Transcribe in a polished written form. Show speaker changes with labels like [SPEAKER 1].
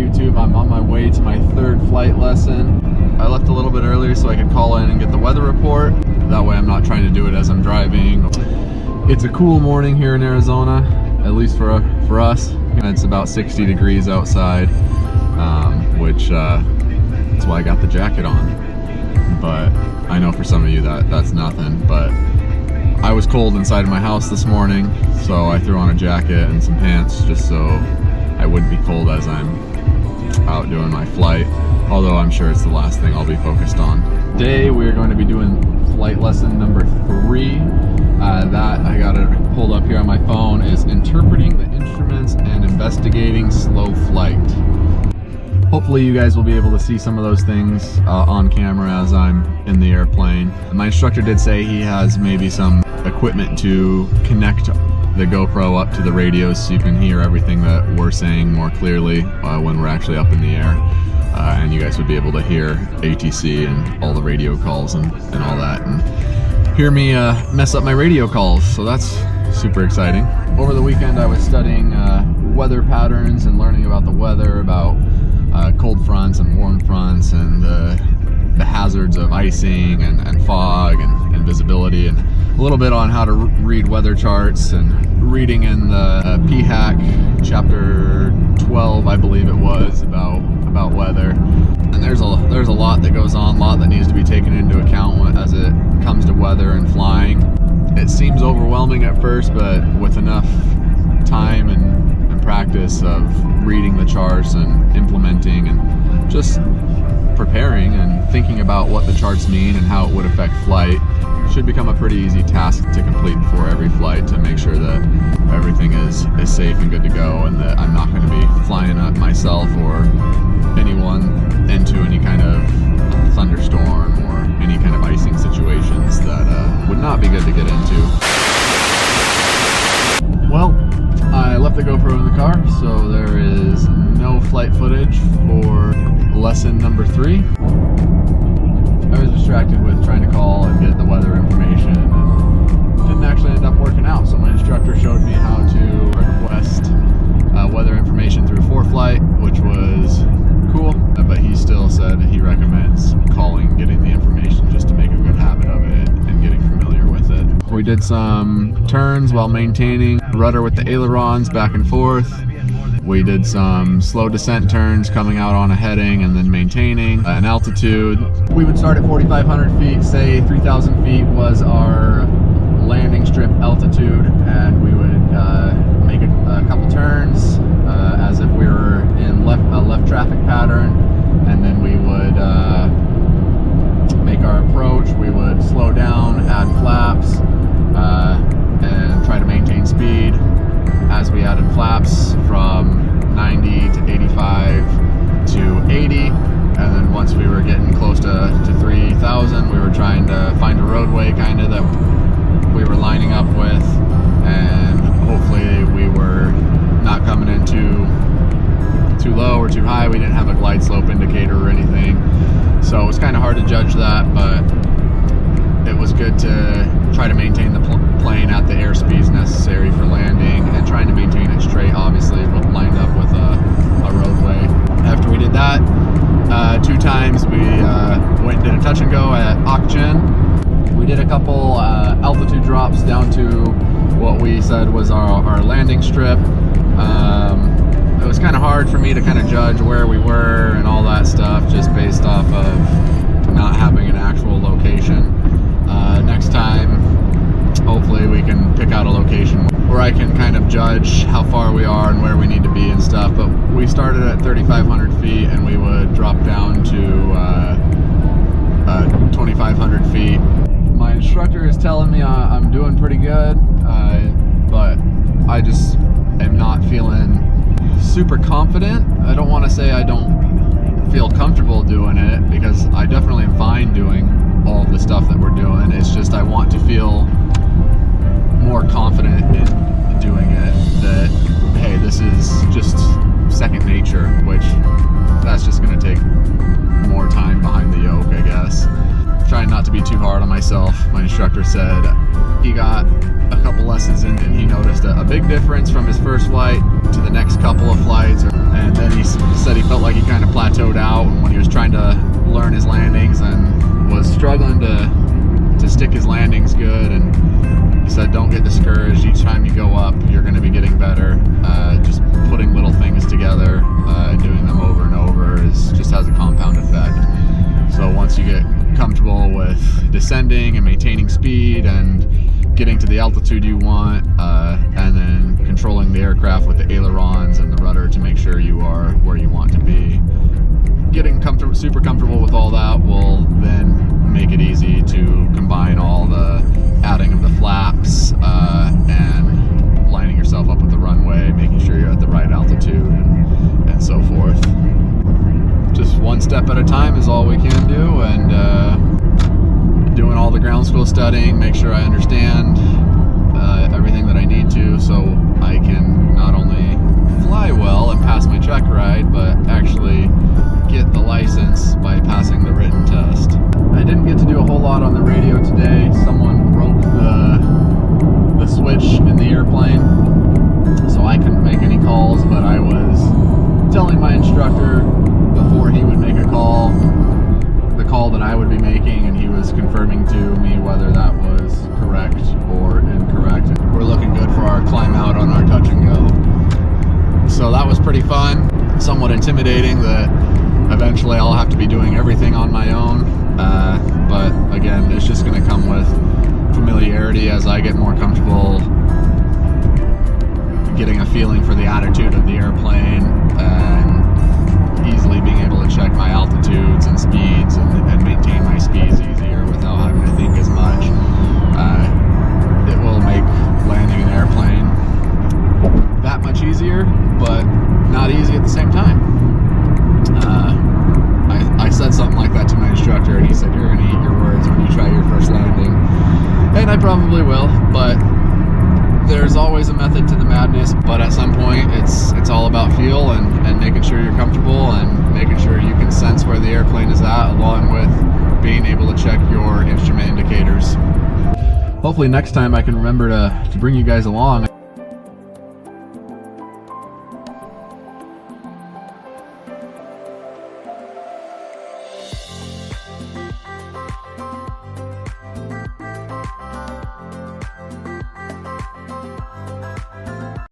[SPEAKER 1] YouTube. I'm on my way to my third flight lesson. I left a little bit earlier so I could call in and get the weather report. That way I'm not trying to do it as I'm driving. It's a cool morning here in Arizona, at least for us. It's about 60 degrees outside, which that's why I got the jacket on. But I know for some of you that's nothing, but I was cold inside of my house this morning, so I threw on a jacket and some pants just so I wouldn't be cold as I'm out doing my flight, although I'm sure it's the last thing I'll be focused on. Today we're going to be doing flight lesson number 3. That I got it pulled up here on my phone is interpreting the instruments and investigating slow flight. Hopefully you guys will be able to see some of those things on camera as I'm in the airplane. My instructor did say he has maybe some equipment to connect the GoPro up to the radios so you can hear everything that we're saying more clearly when we're actually up in the air. And you guys would be able to hear ATC and all the radio calls and all that, and hear me mess up my radio calls, so that's super exciting. Over the weekend I was studying weather patterns and learning about the weather, about cold fronts and warm fronts, and the hazards of icing and fog and visibility, and a little bit on how to read weather charts, and reading in the PHAC chapter 12, I believe it was, about weather. And there's a lot that goes on, a lot that needs to be taken into account as it comes to weather and flying. It seems overwhelming at first, but with enough time and practice of reading the charts and implementing and just preparing and thinking about what the charts mean and how it would affect flight, it should become a pretty easy task to complete before every flight, to make sure that everything is safe and good to go, and that I'm not going to be flying up myself or anyone into any kind of thunderstorm or any kind of icing situations that would not be good to get into. Well, I left the GoPro in the car, so there is no flight footage for lesson number 3. I was distracted with trying to call and get the weather information, and didn't actually end up working out, so my instructor showed me how to request weather information through ForeFlight, which was cool, but he still said he recommends calling, getting the information, just to make a good habit of it and getting familiar with it. We did some turns while maintaining rudder with the ailerons back and forth. We did some slow descent turns coming out on a heading and then maintaining an altitude. We would start at 4,500 feet, say 3,000 feet was our landing strip altitude, and we would make a couple turns as if we were in a left traffic pattern, and then we would make our approach. We would slow down, add flaps, and try to maintain speed as we added flaps from 90 to 85 to 80, and then once we were getting close to 3,000, we were trying to find a roadway kind of that we were lining up with, and hopefully we were not coming in too low or too high. We didn't have a glide slope indicator or anything, so it was kind of hard to judge that, but it was good to try to maintain the plane at the airspeeds necessary for landing, and trying to maintain it straight, obviously, but lined up with a roadway. After we did that 2 times, we went and did a touch and go at Okchen. We did a couple altitude drops down to what we said was our landing strip. It was kind of hard for me to kind of judge where we were and all that stuff, just based off of not having an actual location. Next time, hopefully we can pick out a location where I can kind of judge how far we are and where we need to be and stuff. But we started at 3,500 feet and we would drop down to 2,500 feet. My instructor is telling me I'm doing pretty good, but I just am not feeling super confident. I don't want to say I don't feel comfortable doing it, because I definitely am fine doing all of the stuff that we're doing. It's just I want to feel more confident in doing it, that hey, this is just second nature, which that's just going to take more time behind the yoke, I guess. Trying not to be too hard on myself. My instructor said he got a couple lessons in and he noticed a big difference from his first flight to the next couple of flights. And then he said he felt like he kind of plateaued out when he was trying to learn his landings and was struggling to stick his landings good. And he said, don't get discouraged. Each time you go up, you're going to be getting better. Just putting little things together and doing them over and over just has a compound effect. So once you get comfortable with descending and maintaining speed and getting to the altitude you want, and then controlling the aircraft with the ailerons and the rudder to make sure you are where you want to be, getting super comfortable with all that will then make it easy to combine all the adding of the flaps and lining yourself up with the runway, making sure you're at the right altitude, and so forth. Just one step at a time is all we can do, and doing all the ground school studying, make sure I understand everything that I need to, so I can not only fly well and pass my check ride, but actually get the license by passing the written test. I didn't get to do a whole lot on the radio today. Someone broke the switch in the airplane, so I couldn't make any calls, but I was telling my instructor before he would make a call, the call that I would be making, and he was confirming to me whether that was correct or incorrect. We're looking good for our climb out on our touch and go. So that was pretty fun, somewhat intimidating that eventually I'll have to be doing everything on my own, but again, it's just going to come with familiarity as I get more comfortable getting a feeling for the attitude of the airplane and easily being able to check my altitudes and speeds and maintain my speeds easier without having to think as much. It will make landing an airplane that much easier, but not easy at the same time. I said something like that to my instructor, and he said, you're going to eat your words when you try your first landing. And I probably will, but there's always a method to the madness. But at some point, it's all about feel and making sure you're comfortable and making sure you can sense where the airplane is at, along with being able to check your instrument indicators. Hopefully next time I can remember to bring you guys along.